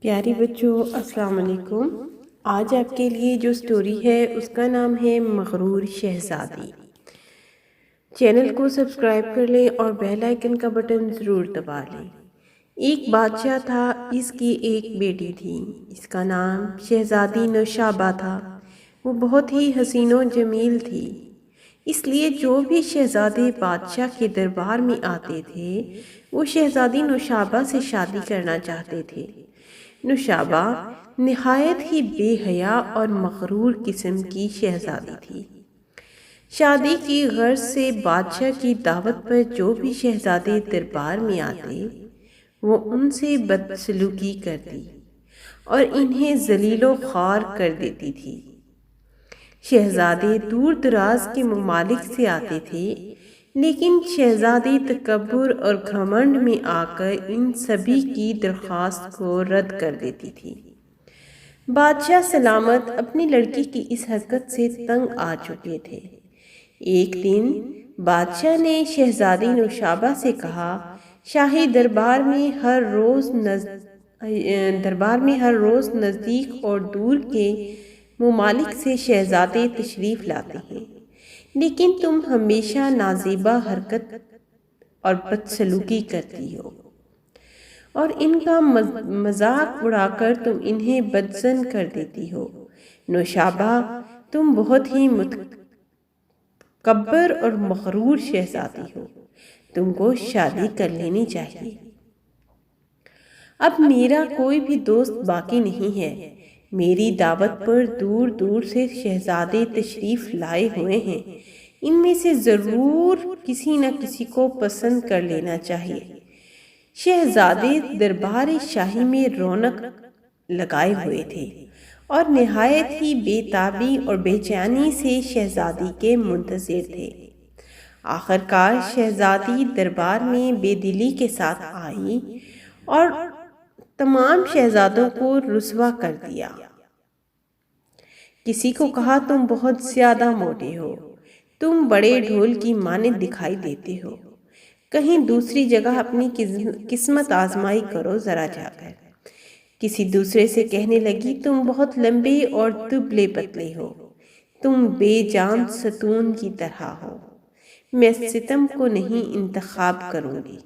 پیاری بچوں، السلام علیکم۔ آج آپ کے لیے جو سٹوری ہے اس کا نام ہے مغرور شہزادی۔ چینل کو سبسکرائب کر لیں اور بیل آئیکن کا بٹن ضرور دبا لیں۔ ایک بادشاہ تھا، اس کی ایک بیٹی تھی، اس کا نام شہزادی نوشابہ تھا۔ وہ بہت ہی حسین و جمیل تھی، اس لیے جو بھی شہزادے بادشاہ کے دربار میں آتے تھے وہ شہزادی نوشابہ سے شادی کرنا چاہتے تھے۔ نوشابہ نہایت ہی بے حیا اور مغرور قسم کی شہزادی تھی۔ شادی کی غرض سے بادشاہ کی دعوت پر جو بھی شہزادے دربار میں آتے وہ ان سے بدسلوکی کرتی اور انہیں ذلیل و خوار کر دیتی تھی۔ شہزادے دور دراز کے ممالک سے آتے تھے، لیکن شہزادی تکبر اور گھمنڈ میں آ کر ان سبھی کی درخواست کو رد کر دیتی تھی۔ بادشاہ سلامت اپنی لڑکی کی اس حرکت سے تنگ آ چکے تھے۔ ایک دن بادشاہ نے شہزادی نوشابہ سے کہا، شاہی دربار میں ہر روز نزدیک اور دور کے ممالک سے شہزادے تشریف لاتے ہیں، لیکن تم ہمیشہ نازیبا حرکت اور بدسلوکی کرتی ہو اور ان کا مذاق اڑا کر تم انہیں بدظن کر دیتی ہو۔ نوشابہ، تم بہت ہی متکبر اور مغرور شہزادی ہو، تم کو شادی کر لینی چاہیے۔ اب میرا کوئی بھی دوست باقی نہیں ہے، میری دعوت پر دور دور سے شہزادے تشریف لائے ہوئے ہیں، ان میں سے ضرور کسی نہ کسی کو پسند کر لینا چاہیے۔ شہزادے دربار شاہی میں رونق لگائے ہوئے تھے اور نہایت ہی بے تابی اور بے چینی سے شہزادی کے منتظر تھے۔ آخر کار شہزادی دربار میں بے دلی کے ساتھ آئی اور تمام شہزادوں کو رسوا کر دیا۔ کسی کو کہا، تم بہت زیادہ موٹے ہو، تم بڑے ڈھول کی مانند دکھائی دیتے ہو، کہیں دوسری جگہ اپنی قسمت آزمائی کرو ذرا جا کر۔ کسی دوسرے سے کہنے لگی، تم بہت لمبے اور دبلے پتلے ہو، تم بے جان ستون کی طرح ہو، میں ستم کو نہیں انتخاب کروں گی،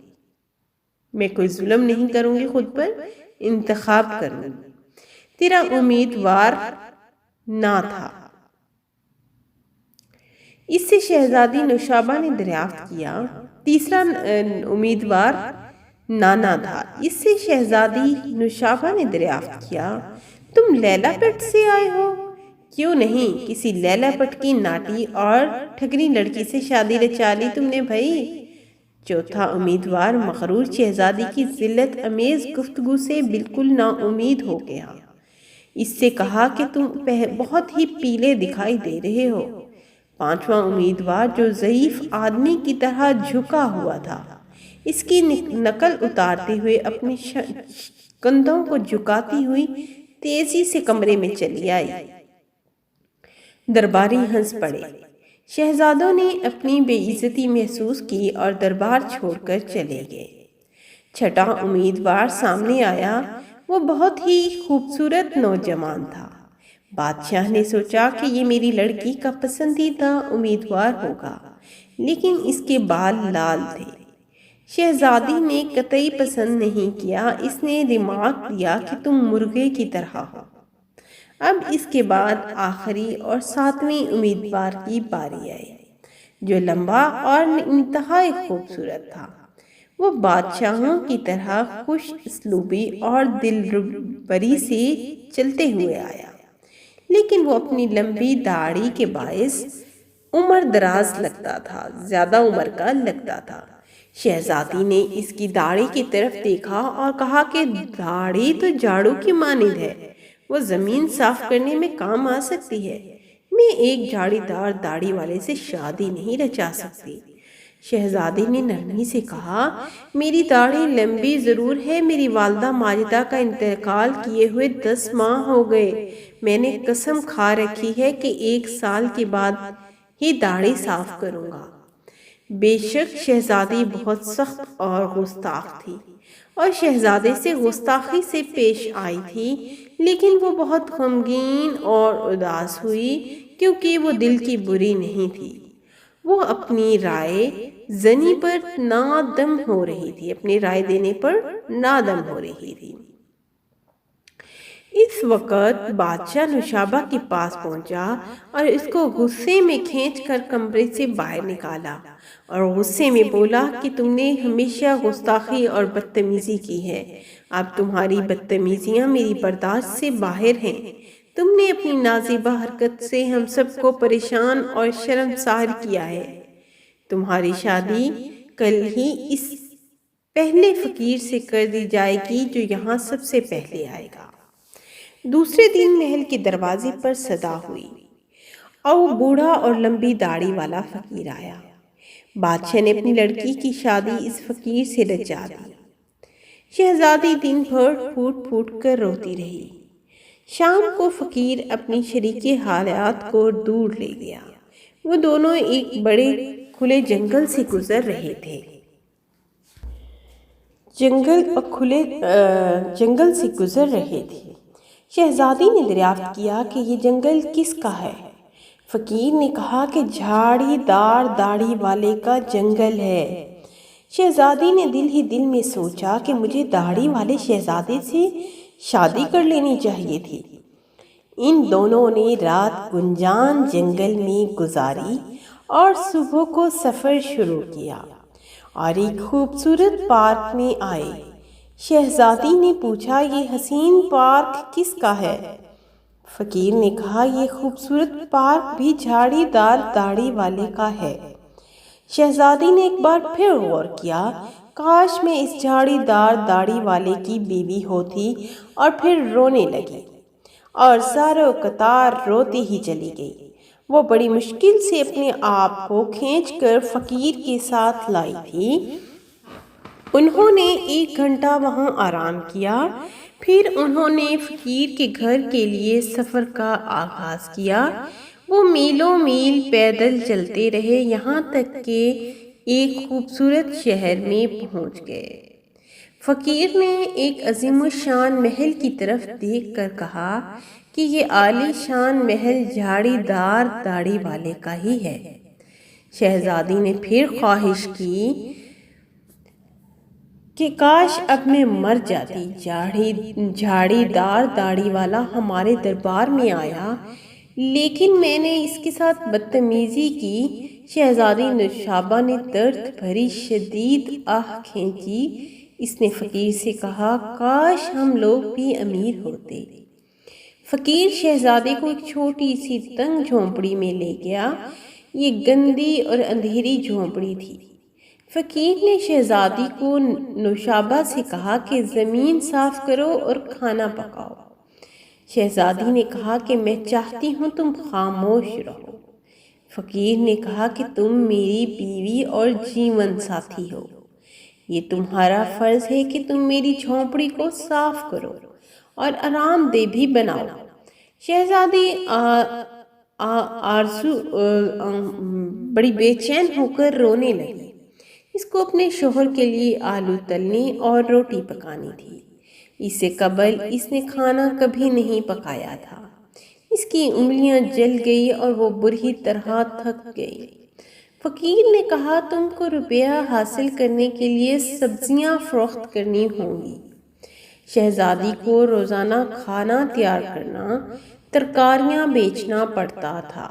میں کوئی ظلم نہیں کروں گی، خود پر انتخاب کروں گی، تیرا امیدوار نہ تھا۔ اس سے شہزادی نوشابہ نے دریافت کیا، تیسرا امیدوار نانا تھا۔ اس سے شہزادی نوشابہ نے دریافت کیا، تم لیلا پٹ سے آئے ہو، کیوں نہیں کسی لیلا پٹ کی ناٹی اور ٹھگنی لڑکی سے شادی رچا لی تم نے بھائی۔ چوتھا امیدوار مغرور شہزادی کی ذلت امیز گفتگو سے بالکل نا امید ہو گیا۔ اس سے کہا کہ تم بہت ہی پیلے دکھائی دے رہے ہو۔ پانچواں امیدوار جو ضعیف آدمی کی طرح جھکا ہوا تھا، اس کی نقل اتارتے ہوئے اپنی کندھوں کو جھکاتی ہوئی تیزی سے کمرے میں چلی آئی۔ درباری ہنس پڑے۔ شہزادوں نے اپنی بے عزتی محسوس کی اور دربار چھوڑ کر چلے گئے۔ چھٹا امیدوار سامنے آیا، وہ بہت ہی خوبصورت نوجوان تھا۔ بادشاہ نے سوچا کہ یہ میری لڑکی کا پسندیدہ امیدوار ہوگا، لیکن اس کے بال لال تھے۔ شہزادی نے قطعی پسند نہیں کیا، اس نے ریمارک دیا کہ تم مرغے کی طرح ہو۔ اب اس کے بعد آخری اور ساتویں امیدوار کی باری آئی، جو لمبا اور انتہائی خوبصورت تھا۔ وہ بادشاہوں کی طرح خوش اسلوبی اور دلربری سے چلتے ہوئے آیا، لیکن وہ اپنی لمبی داڑھی کے باعث عمر دراز لگتا تھا، زیادہ عمر کا لگتا تھا۔ شہزادی نے اس کی داڑھی کی طرف دیکھا اور کہا کہ داڑھی تو جھاڑو کی مانند ہے، وہ زمین صاف کرنے میں کام آ سکتی ہے، میں ایک جھاڑی دار داڑھی والے سے شادی نہیں رچا سکتی۔ شہزادی نے نرمی سے کہا، میری داڑھی لمبی ضرور ہے، میری والدہ ماجدہ کا انتقال کیے ہوئے 10 ماہ ہو گئے، میں نے قسم کھا رکھی ہے کہ 1 سال کے بعد ہی داڑھی صاف کروں گا۔ بے شک شہزادی بہت سخت اور گستاخ تھی اور شہزادے سے گستاخی سے پیش آئی تھی، لیکن وہ بہت غمگین اور اداس ہوئی کیونکہ وہ دل کی بری نہیں تھی۔ وہ اپنی رائے زنی پر نادم ہو رہی تھی، اپنی رائے دینے پر نادم ہو رہی تھی۔ اس وقت بادشاہ نوشابہ کے پاس پہنچا اور اس کو غصے میں کھینچ کر کمرے سے باہر نکالا اور غصے میں بولا کہ تم نے ہمیشہ گستاخی اور بدتمیزی کی ہے، اب تمہاری بدتمیزیاں میری برداشت سے باہر ہیں۔ تم نے اپنی نازیبہ حرکت سے ہم سب کو پریشان اور شرمسار کیا ہے۔ تمہاری شادی کل ہی اس پہلے فقیر سے کر دی جائے گی جو یہاں سب سے پہلے آئے گا۔ دوسرے دن محل کے دروازے پر صدا ہوئی اور وہ بوڑھا اور لمبی داڑھی والا فقیر آیا۔ بادشاہ نے اپنی لڑکی کی شادی اس فقیر سے رچا دی۔ شہزادی دن بھر پھوٹ پھوٹ کر روتی رہی۔ شام کو فقیر اپنی شریک حالات کو دور لے گیا۔ وہ دونوں ایک بڑے کھلے جنگل سے گزر رہے تھے۔ جنگل سے گزر رہے تھے۔ شہزادی نے دریافت کیا کہ یہ جنگل کس کا ہے؟ فقیر نے کہا کہ جھاڑی دار داڑھی والے کا جنگل ہے۔ شہزادی نے دل ہی دل میں سوچا کہ مجھے داڑھی والے شہزادے سے شادی کر لینی چاہیے تھی۔ ان دونوں نے رات گنجان جنگل میں گزاری اور صبح کو سفر شروع کیا اور ایک خوبصورت پارک میں آئے۔ شہزادی نے پوچھا یہ حسین پارک کس کا ہے؟ فقیر نے کہا یہ خوبصورت پارک بھی جھاڑی دار داڑھی والے کا ہے۔ شہزادی نے ایک بار پھر غور کیا، کاش میں اس جھاڑی دار داڑھی والے کی بیوی ہوتی، اور پھر رونے لگی اور ساروں قطار روتی ہی چلی گئی۔ وہ بڑی مشکل سے اپنے آپ کو کھینچ کر فقیر کے ساتھ لائی تھی۔ انہوں نے 1 گھنٹہ وہاں آرام کیا، پھر انہوں نے فقیر کے گھر کے لیے سفر کا آغاز کیا۔ وہ میلوں میل پیدل چلتے رہے، یہاں تک کہ ایک خوبصورت شہر میں پہنچ گئے۔ فقیر نے ایک عظیم الشان محل کی طرف دیکھ کر کہا کہ یہ عالی شان محل جھاڑی دار داڑھی والے کا ہی ہے۔ شہزادی نے پھر خواہش کی کہ کاش اب میں مر جاتی۔ جھاڑی دار داڑھی والا ہمارے دربار میں آیا، لیکن میں نے اس کے ساتھ بدتمیزی کی۔ شہزادی نوشابہ نے درد بھری شدید آہ کھینچی۔ اس نے فقیر سے کہا کاش ہم لوگ بھی امیر ہوتے۔ فقیر شہزادے کو ایک چھوٹی سی تنگ جھونپڑی میں لے گیا۔ یہ گندی اور اندھیری جھونپڑی تھی۔ فقیر نے شہزادی کو نوشابہ سے کہا کہ زمین صاف کرو اور کھانا پکاؤ۔ شہزادی نے کہا کہ میں چاہتی ہوں تم خاموش رہو۔ فقیر نے کہا کہ تم میری بیوی اور جیون ساتھی ہو، یہ تمہارا فرض ہے کہ تم میری جھونپڑی کو صاف کرو اور آرام دہ بھی بناؤ۔ شہزادی آرزو بڑی بے چین ہو کر رونے لگی۔ اس کو اپنے شوہر کے لیے آلو تلنے اور روٹی پکانی تھی۔ اس سے قبل اس نے کھانا کبھی نہیں پکایا تھا۔ اس کی انگلیاں جل گئی اور وہ بری طرح تھک گئی۔ فقیر نے کہا تم کو روپیہ حاصل کرنے کے لیے سبزیاں فروخت کرنی ہوں گی۔ شہزادی کو روزانہ کھانا تیار کرنا، ترکاریاں بیچنا پڑتا تھا۔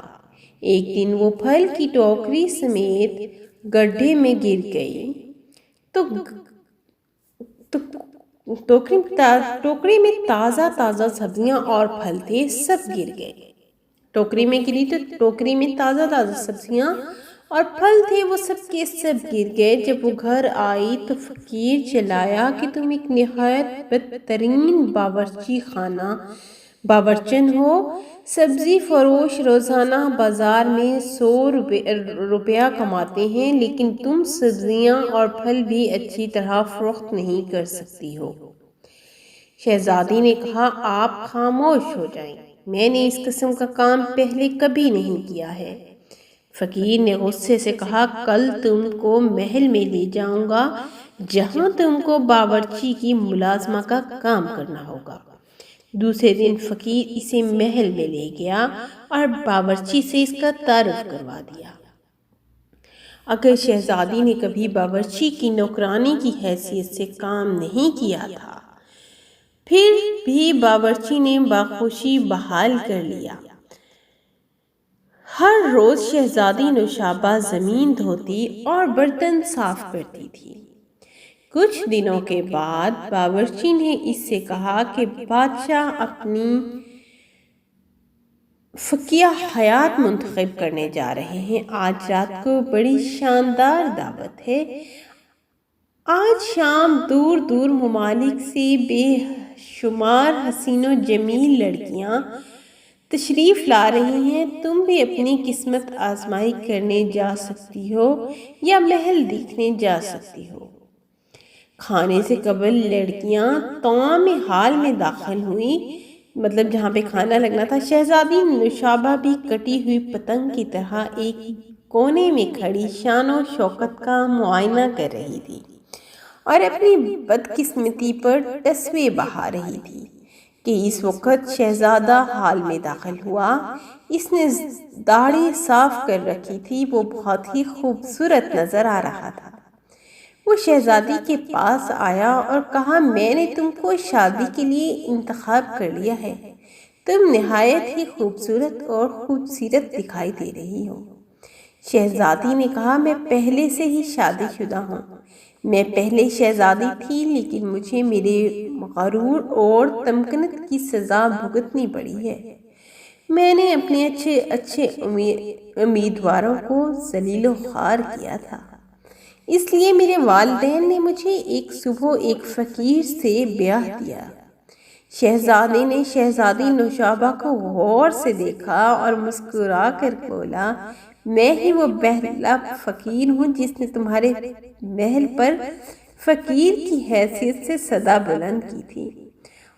ایک دن وہ پھل کی ٹوکری سمیت گڈھے میں گر گئی تو ٹوکری میں تازہ سبزیاں اور پھل تھے، سب گر گئے۔ ٹوکری میں گری تو ٹوکری میں تازہ سبزیاں اور پھل تھے، وہ سب کے سب گر گئے۔ جب وہ گھر آئی تو فقیر چلایا کہ تم ایک نہایت بدترین باورچن ہو۔ سبزی فروش روزانہ بازار میں 100 روپیہ کماتے ہیں، لیکن تم سبزیاں اور پھل بھی اچھی طرح فروخت نہیں کر سکتی ہو۔ شہزادی نے کہا آپ خاموش ہو جائیں، میں نے اس قسم کا کام پہلے کبھی نہیں کیا ہے۔ فقیر نے غصے سے کہا کل تم کو محل میں لے جاؤں گا جہاں تم کو باورچی کی ملازمہ کا کام کرنا ہوگا۔ دوسرے دن فقیر اسے محل میں لے گیا اور باورچی سے اس کا تعارف کروا دیا۔ اگر شہزادی نے کبھی باورچی کی نوکرانی کی حیثیت سے کام نہیں کیا تھا، پھر بھی باورچی نے بخوشی بحال کر لیا۔ ہر روز شہزادی نوشابہ زمین دھوتی اور برتن صاف کرتی تھی۔ کچھ دنوں کے بعد باورچی نے اس سے کہا کہ بادشاہ اپنی فقیہ حیات منتخب کرنے جا رہے ہیں۔ آج رات کو بڑی شاندار دعوت ہے۔ آج شام دور دور ممالک سے بے شمار حسین و جمیل لڑکیاں تشریف لا رہی ہیں۔ تم بھی اپنی قسمت آزمائی کرنے جا سکتی ہو یا محل دیکھنے جا سکتی ہو۔ کھانے سے قبل لڑکیاں طعام حال میں داخل ہوئیں، مطلب جہاں پہ کھانا لگنا تھا۔ شہزادی نوشابہ بھی کٹی ہوئی پتنگ کی طرح ایک کونے میں کھڑی شان و شوکت کا معائنہ کر رہی تھی اور اپنی بدقسمتی پر ٹسوے بہا رہی تھی کہ اس وقت شہزادہ حال میں داخل ہوا۔ اس نے داڑھی صاف کر رکھی تھی، وہ بہت ہی خوبصورت نظر آ رہا تھا۔ وہ شہزادی کے پاس آیا اور کہا، میں نے تم کو شادی کے لیے انتخاب کر لیا ہے۔ تم نہایت ہی خوبصورت اور خوبصیرت دکھائی دے رہی ہو۔ شہزادی نے کہا، میں پہلے سے ہی شادی شدہ ہوں۔ میں پہلے شہزادی تھی، لیکن مجھے میرے غرور اور تمکنت کی سزا بھگتنی پڑی ہے۔ میں نے اپنے اچھے امیدواروں کو ذلیل و خوار کیا تھا، اس لیے میرے والدین نے مجھے ایک صبح ایک فقیر سے بیاہ دیا۔ شہزادے نے شہزادی نوشابہ کو غور سے دیکھا اور مسکرا کر بولا، میں ہی وہ بہلا فقیر ہوں جس نے تمہارے محل پر فقیر کی حیثیت سے صدا بلند کی تھی،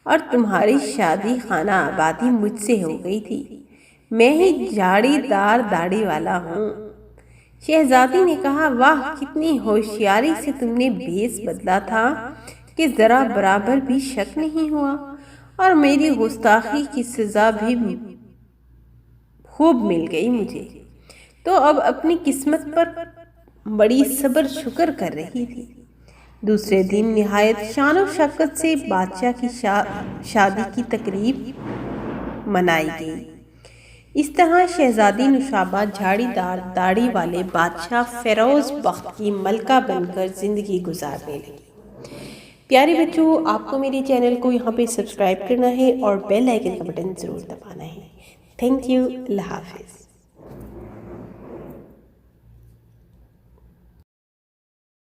اور تمہاری شادی خانہ آبادی مجھ سے ہو گئی تھی۔ میں ہی جھاڑی دار داڑھی والا ہوں۔ شہزادی نے کہا، واہ، کتنی ہوشیاری سے تم نے بھیس بدلا تھا کہ ذرا برابر بھی شک نہیں ہوا، اور میری گستاخی کی سزا بھی خوب مل گئی مجھے۔ تو اب اپنی قسمت پر بڑی صبر شکر کر رہی تھی۔ دوسرے دن نہایت شان و شوکت سے بادشاہ کی شادی کی تقریب منائی گئی۔ اس طرح شہزادی نوشابہ جھاڑی دار داڑھی والے بادشاہ فیروز بخت کی ملکہ بن کر زندگی گزارنے لگی۔ پیارے بچوں، آپ کو میرے چینل کو یہاں پہ سبسکرائب کرنا ہے اور بیل آئیکن کا بٹن ضرور دبانا ہے۔ تھینک یو، اللہ حافظ۔